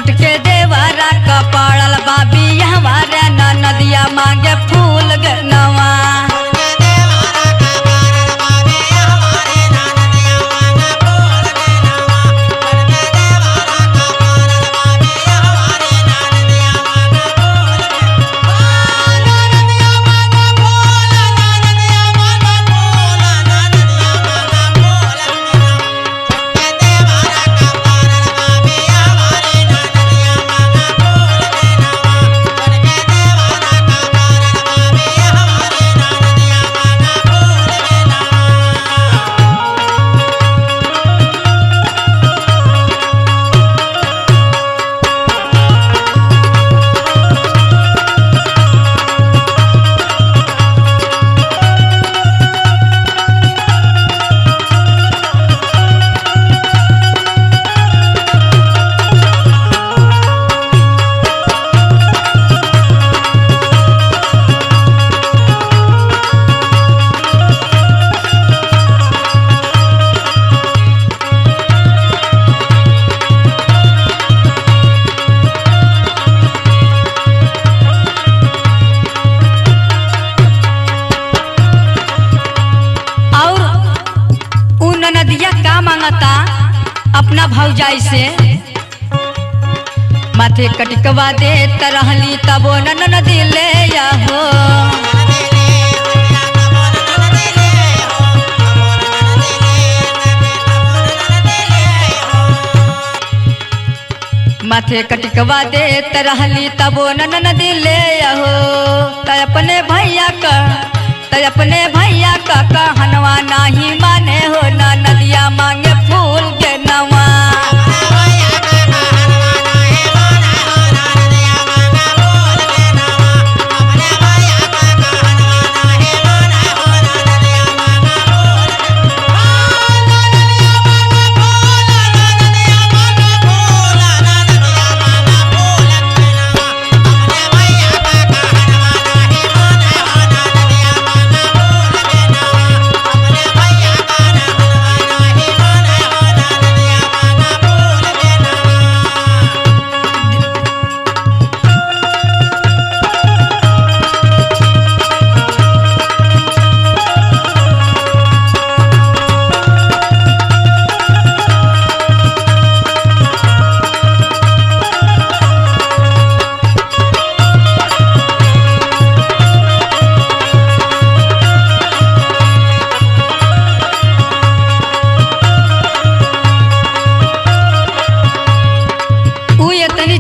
छोटके देवारा का पड़ल बाबी हमारे नदिया मांगे फूल गनवा। नदिया का मांगता अपना भौजाई से माथे कटकवा दे तरहली तबो नदी ले हो। माथे कटकवा दे तरहली तबो नदी ले हो। अपने भैया का कहनवा नहीं माने हो ना नदिया मांगे फूल के नवा।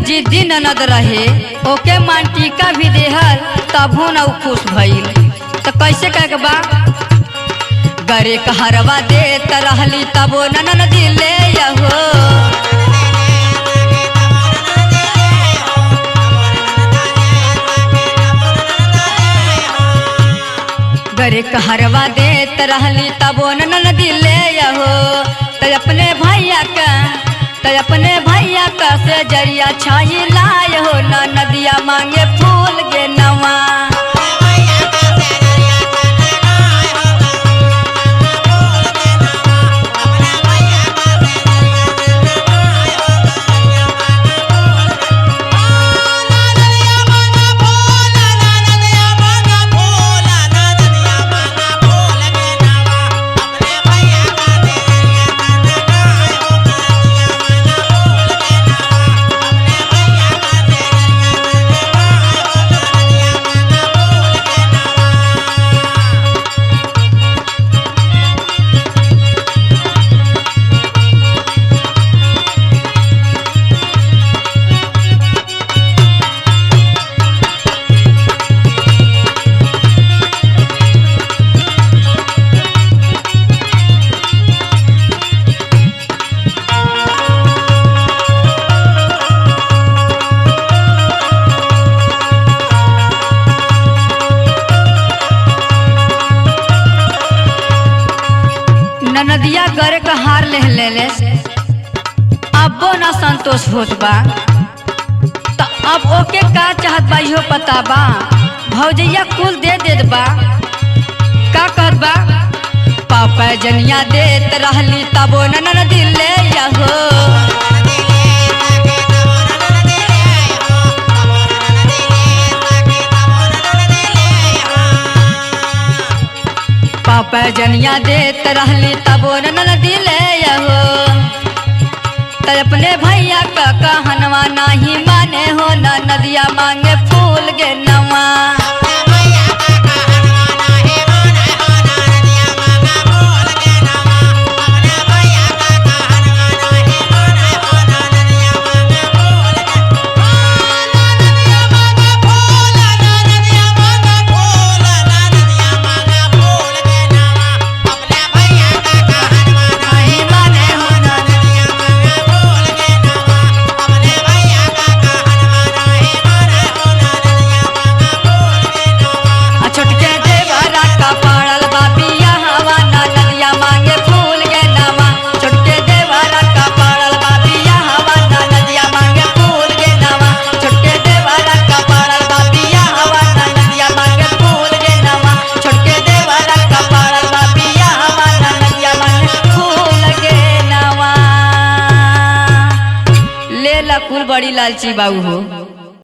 जिद्दी ननद रहे ओके मान टीका भी देहल तभो न खुश भइल। तो कैसे कह बा गरे कहरवा दे तरहली तबो नदी ले हो। गरे कहरवा दे तरहली तबो नदी ले हो। तो अपने भैया का से जरिया छाई लाए हो ना नदिया मांगे फूल गे नवा। नदिया गरे का हार ले अबो ना संतोष होत बा। तो अब ओके का चाहत बा इहो पता बा। भौजैया कुल दे देत बा का कहत बा पापा जनिया देत रहली तबो नदी ले हो। पैजनिया देत रहली तबो न दिले हो। त अपने भैया का कहनवा नाही माने हो न नदिया मांगे फूल गे नवा। कुल बड़ी लालची बाबू हो।